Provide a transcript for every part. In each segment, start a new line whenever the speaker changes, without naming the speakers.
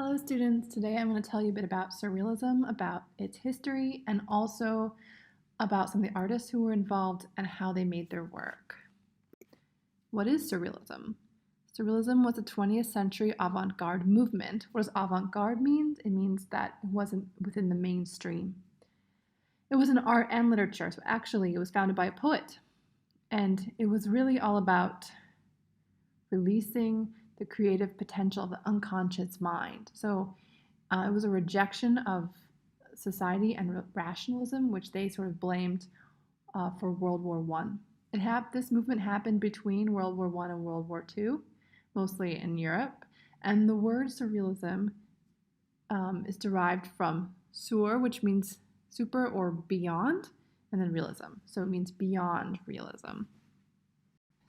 Hello students, today I'm going to tell you a bit about Surrealism, about its history, and also about some of the artists who were involved and how they made their work. What is Surrealism? Surrealism was a 20th century avant-garde movement. What does avant-garde mean? It means that it wasn't within the mainstream. It was in art and literature, so actually it was founded by a poet. And it was really all about releasing the creative potential of the unconscious mind. So it was a rejection of society and rationalism, which they sort of blamed for World War One. This movement happened between World War One and World War Two, mostly in Europe. And the word surrealism is derived from sur, which means super or beyond, and then realism. So it means beyond realism.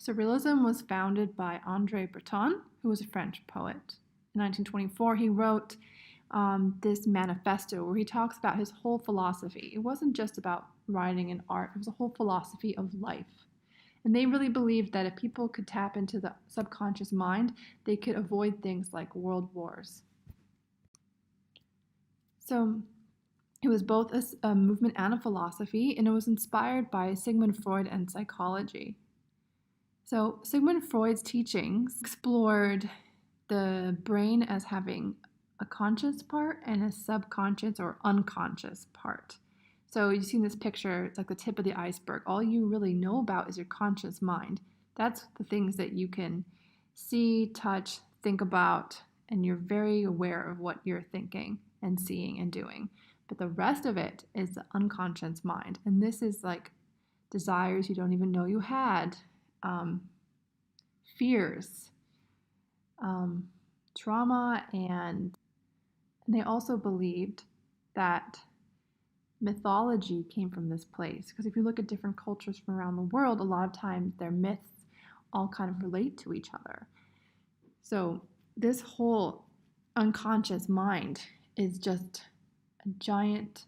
Surrealism was founded by André Breton, who was a French poet. In 1924, he wrote this manifesto where he talks about his whole philosophy. It wasn't just about writing and art, it was a whole philosophy of life. And they really believed that if people could tap into the subconscious mind, they could avoid things like world wars. So it was both a movement and a philosophy, and it was inspired by Sigmund Freud and psychology. So Sigmund Freud's teachings explored the brain as having a conscious part and a subconscious or unconscious part. So you see in this picture, it's like the tip of the iceberg. All you really know about is your conscious mind. That's the things that you can see, touch, think about, and you're very aware of what you're thinking and seeing and doing. But the rest of it is the unconscious mind. And this is like desires you don't even know you had, fears, trauma, and they also believed that mythology came from this place. Because if you look at different cultures from around the world, a lot of times their myths all kind of relate to each other. So this whole unconscious mind is just a giant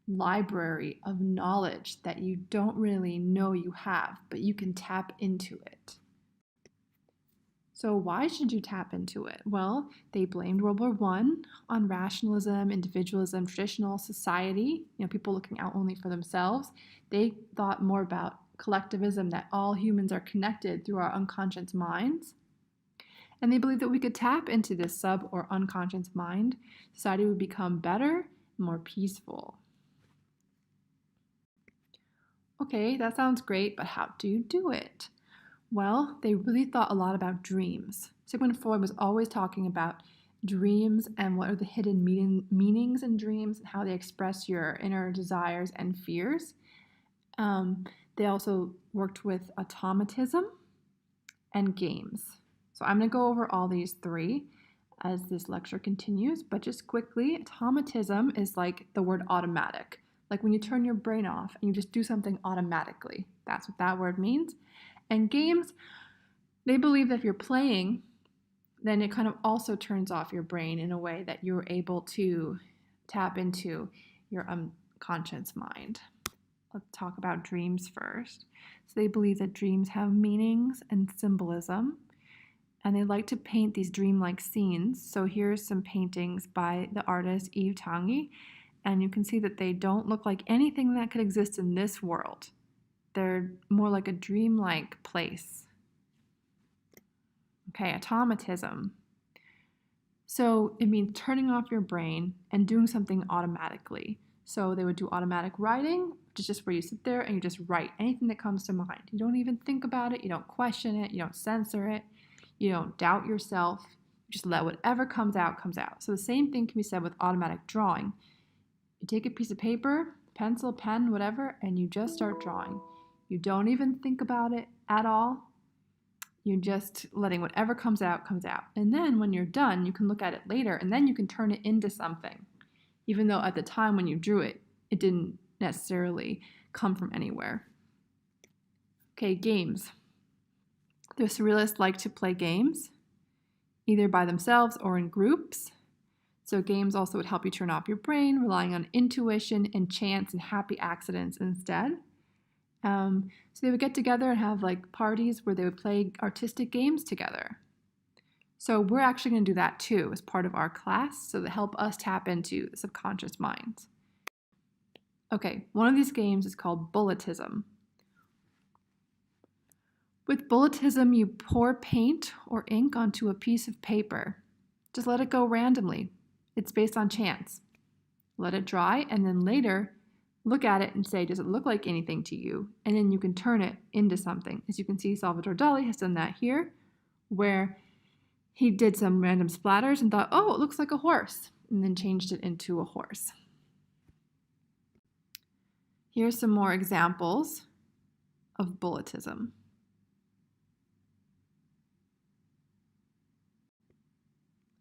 library of knowledge that you don't really know you have, but you can tap into it. So why should you tap into it? Well, they blamed World War One on rationalism, individualism, traditional society, people looking out only for themselves. They thought more about collectivism, that all humans are connected through our unconscious minds. And they believed that we could tap into this sub or unconscious mind. Society would become better, more peaceful. Okay, that sounds great, but how do you do it? Well, they really thought a lot about dreams. Sigmund Freud was always talking about dreams and what are the hidden meanings in dreams and how they express your inner desires and fears. They also worked with automatism and games. So I'm going to go over all these three as this lecture continues, but just quickly, automatism is like the word automatic. Like when you turn your brain off and you just do something automatically. That's what that word means. And games, they believe that if you're playing, then it kind of also turns off your brain in a way that you're able to tap into your unconscious mind. Let's talk about dreams first. So they believe that dreams have meanings and symbolism, and they like to paint these dreamlike scenes. So here's some paintings by the artist Yves Tanguy, and you can see that they don't look like anything that could exist in this world. They're more like a dreamlike place. Okay, automatism. So it means turning off your brain and doing something automatically. So they would do automatic writing, which is just where you sit there and you just write anything that comes to mind. You don't even think about it, you don't question it, you don't censor it, you don't doubt yourself. You just let whatever comes out, comes out. So the same thing can be said with automatic drawing. You take a piece of paper, pencil, pen, whatever, and you just start drawing. You don't even think about it at all. You're just letting whatever comes out, comes out. And then when you're done, you can look at it later and then you can turn it into something. Even though at the time when you drew it, it didn't necessarily come from anywhere. Okay, games. The surrealists like to play games, either by themselves or in groups. So games also would help you turn off your brain, relying on intuition and chance and happy accidents instead. So they would get together and have like parties where they would play artistic games together. So we're actually going to do that too as part of our class, so to help us tap into the subconscious minds. Okay, one of these games is called Bulletism. With Bulletism, you pour paint or ink onto a piece of paper. Just let it go randomly. It's based on chance. Let it dry, and then later, look at it and say, does it look like anything to you? And then you can turn it into something. As you can see, Salvador Dali has done that here, where he did some random splatters and thought, oh, it looks like a horse, and then changed it into a horse. Here's some more examples of Bulletism.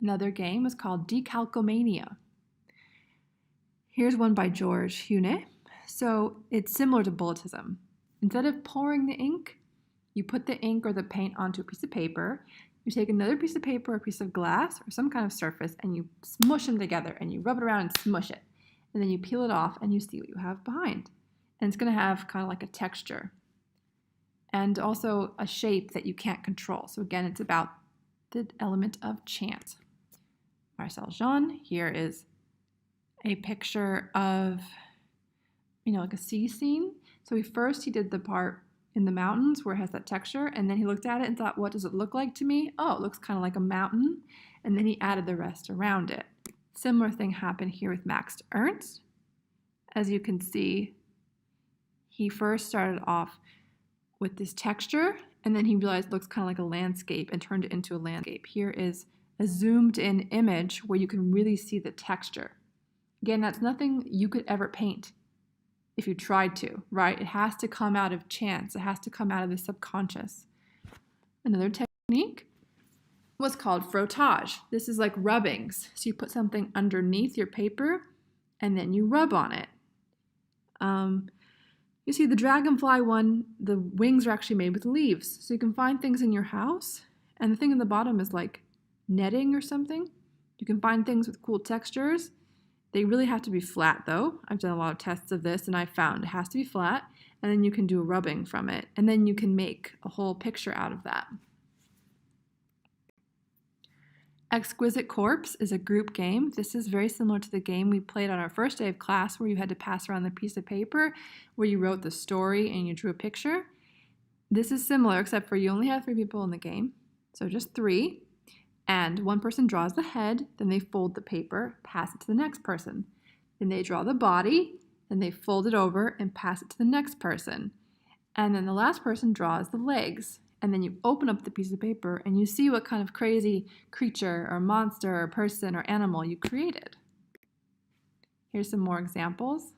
Another game is called Decalcomania. Here's one by George Hunet. So it's similar to Bulletism. Instead of pouring the ink, you put the ink or the paint onto a piece of paper. You take another piece of paper, a piece of glass, or some kind of surface, and you smush them together, and you rub it around and smush it. And then you peel it off, and you see what you have behind. And it's going to have kind of like a texture and also a shape that you can't control. So again, it's about the element of chance. Marcel Jean, here is a picture of, like a sea scene. So he did the part in the mountains where it has that texture, and then he looked at it and thought, what does it look like to me? Oh, it looks kind of like a mountain, and then he added the rest around it. Similar thing happened here with Max Ernst. As you can see, he first started off with this texture, and then he realized it looks kind of like a landscape and turned it into a landscape. Here is a zoomed in image where you can really see the texture. Again, that's nothing you could ever paint if you tried to, right? It has to come out of chance. It has to come out of the subconscious. Another technique was called frottage. This is like rubbings. So you put something underneath your paper and then you rub on it. You see the dragonfly one, the wings are actually made with leaves. So you can find things in your house, and the thing in the bottom is like netting or something. You can find things with cool textures. They really have to be flat though. I've done a lot of tests of this and I found it has to be flat, and then you can do a rubbing from it, and then you can make a whole picture out of that. Exquisite Corpse is a group game. This is very similar to the game we played on our first day of class, where you had to pass around the piece of paper where you wrote the story and you drew a picture. This is similar, except for you only have 3 people in the game, so just 3. And one person draws the head, then they fold the paper, pass it to the next person. Then they draw the body, then they fold it over and pass it to the next person. And then the last person draws the legs. And then you open up the piece of paper and you see what kind of crazy creature or monster or person or animal you created. Here's some more examples.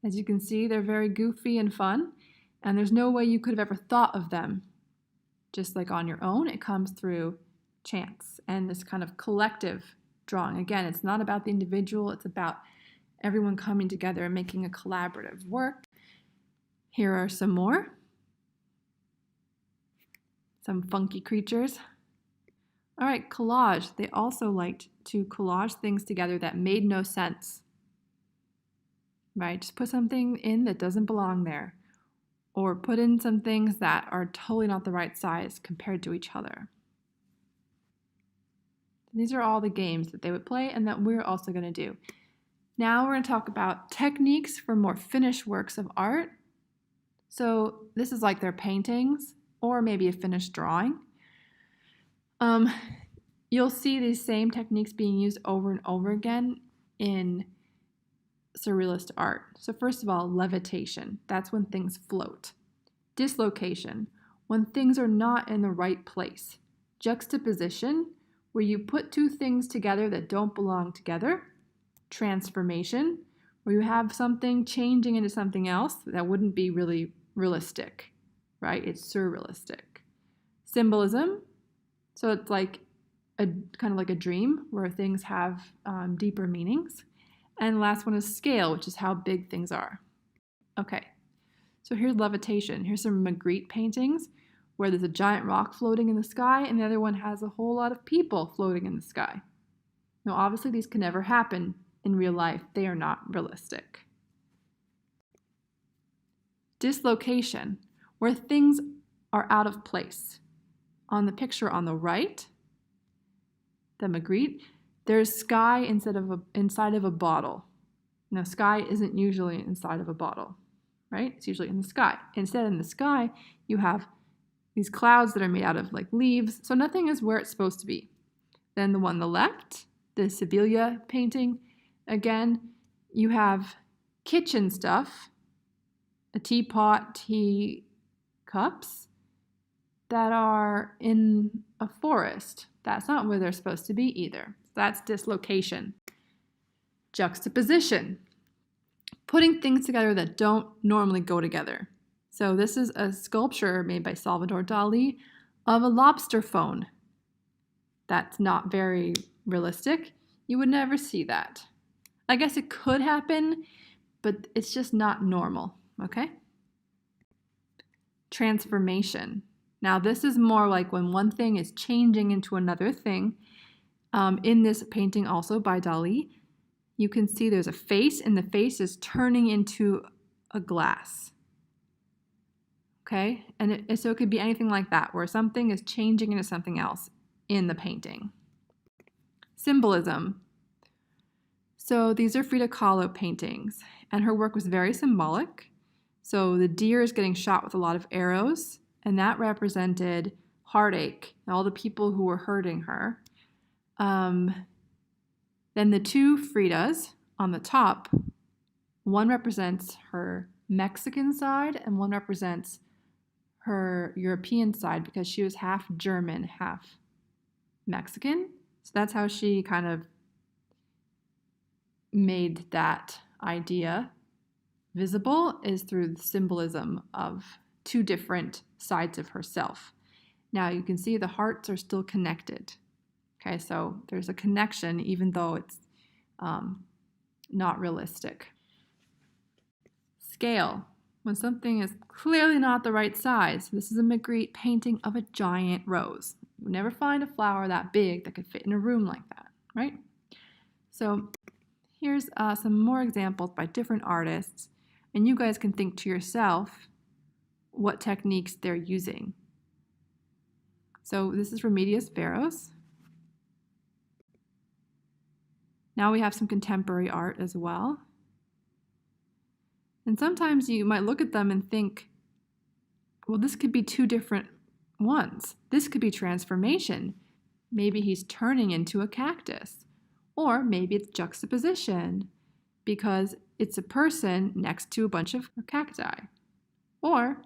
As you can see, they're very goofy and fun, and there's no way you could have ever thought of them just like on your own. It comes through chance and this kind of collective drawing. Again, it's not about the individual, it's about everyone coming together and making a collaborative work. Here are some more. Some funky creatures. All right, collage. They also liked to collage things together that made no sense. Right? Just put something in that doesn't belong there, or put in some things that are totally not the right size compared to each other. These are all the games that they would play and that we're also going to do. Now we're going to talk about techniques for more finished works of art. So this is like their paintings, or maybe a finished drawing. You'll see these same techniques being used over and over again in Surrealist art. So first of all, levitation. That's when things float. Dislocation. When things are not in the right place. Juxtaposition, where you put 2 things together that don't belong together. Transformation, where you have something changing into something else that wouldn't be really realistic. Right? It's surrealistic. Symbolism, so it's like a kind of like a dream where things have deeper meanings. And the last one is scale, which is how big things are. Okay, so here's levitation. Here's some Magritte paintings where there's a giant rock floating in the sky, and the other one has a whole lot of people floating in the sky. Now, obviously, these can never happen in real life. They are not realistic. Dislocation, where things are out of place. On the picture on the right, the Magritte, there's sky inside of a bottle. Now, sky isn't usually inside of a bottle, right? It's usually in the sky. Instead, in the sky, you have these clouds that are made out of like leaves, so nothing is where it's supposed to be. Then the one on the left, the Sevilla painting, again, you have kitchen stuff, a teapot, tea cups that are in a forest. That's not where they're supposed to be either. That's dislocation. Juxtaposition, putting things together that don't normally go together. So this is a sculpture made by Salvador Dali of a lobster phone. That's not very realistic. You would never see that. I guess it could happen, but it's just not normal, okay? Transformation. Now this is more like when one thing is changing into another thing. In this painting also by Dali, you can see there's a face, and the face is turning into a glass. Okay, and so it could be anything like that, where something is changing into something else in the painting. Symbolism. So these are Frida Kahlo paintings, and her work was very symbolic. So the deer is getting shot with a lot of arrows, and that represented heartache, and all the people who were hurting her. Then the two Fridas on the top, one represents her Mexican side and one represents her European side because she was half German, half Mexican. So that's how she kind of made that idea visible, is through the symbolism of two different sides of herself. Now you can see the hearts are still connected. Okay, so there's a connection even though it's not realistic. Scale. When something is clearly not the right size. This is a Magritte painting of a giant rose. You would never find a flower that big that could fit in a room like that, right? So here's some more examples by different artists, and you guys can think to yourself what techniques they're using. So this is Remedios Veros. Now we have some contemporary art as well. And sometimes you might look at them and think, well, this could be two different ones. This could be transformation. Maybe he's turning into a cactus. Or maybe it's juxtaposition because it's a person next to a bunch of cacti. Or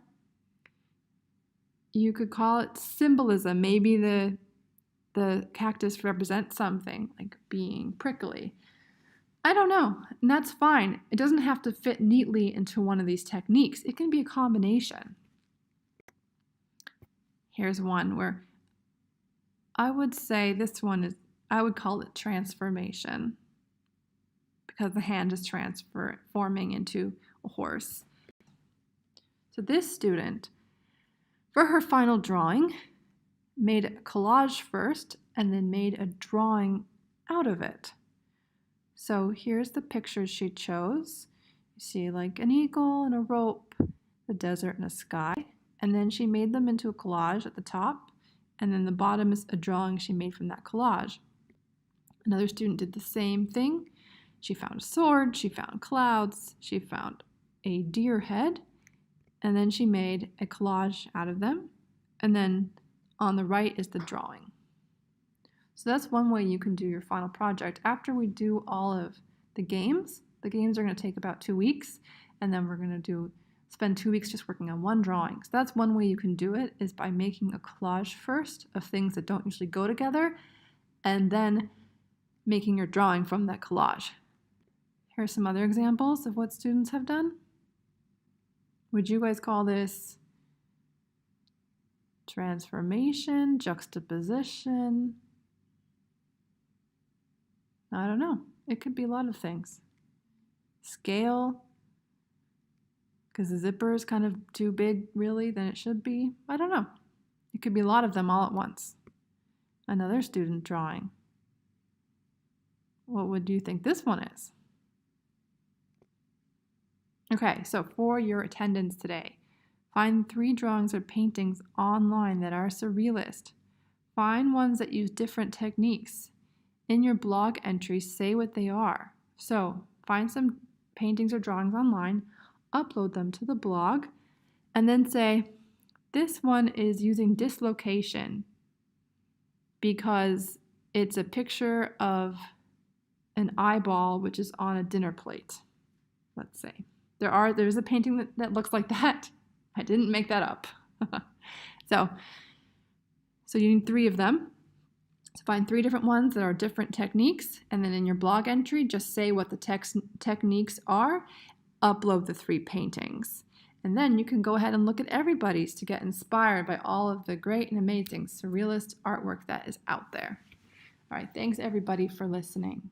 you could call it symbolism. Maybe the cactus represents something, like being prickly. I don't know, and that's fine. It doesn't have to fit neatly into one of these techniques. It can be a combination. Here's one where I would say this one is, I would call it transformation because the hand is transforming into a horse. So this student, for her final drawing, made a collage first and then made a drawing out of it. So here's the pictures she chose. You see like an eagle and a rope, the desert and a sky. And then she made them into a collage at the top. And then the bottom is a drawing she made from that collage. Another student did the same thing. She found a sword, she found clouds, she found a deer head. And then she made a collage out of them. And then on the right is the drawing. So that's one way you can do your final project. After we do all of the games are going to take about 2 weeks, and then we're going to spend 2 weeks just working on one drawing. So that's one way you can do it, is by making a collage first of things that don't usually go together, and then making your drawing from that collage. Here are some other examples of what students have done. Would you guys call this transformation, juxtaposition? I don't know. It could be a lot of things. Scale, because the zipper is kind of too big really than it should be. I don't know. It could be a lot of them all at once. Another student drawing. What would you think this one is? Okay, so for your attendance today, find 3 drawings or paintings online that are surrealist. Find ones that use different techniques. In your blog entry, say what they are. So find some paintings or drawings online, upload them to the blog, and then say, this one is using dislocation because it's a picture of an eyeball which is on a dinner plate. Let's say. There's a painting that looks like that. I didn't make that up. So you need 3 of them. So find 3 different ones that are different techniques, and then in your blog entry, just say what the techniques are, upload the 3 paintings. And then you can go ahead and look at everybody's to get inspired by all of the great and amazing surrealist artwork that is out there. All right, thanks everybody for listening.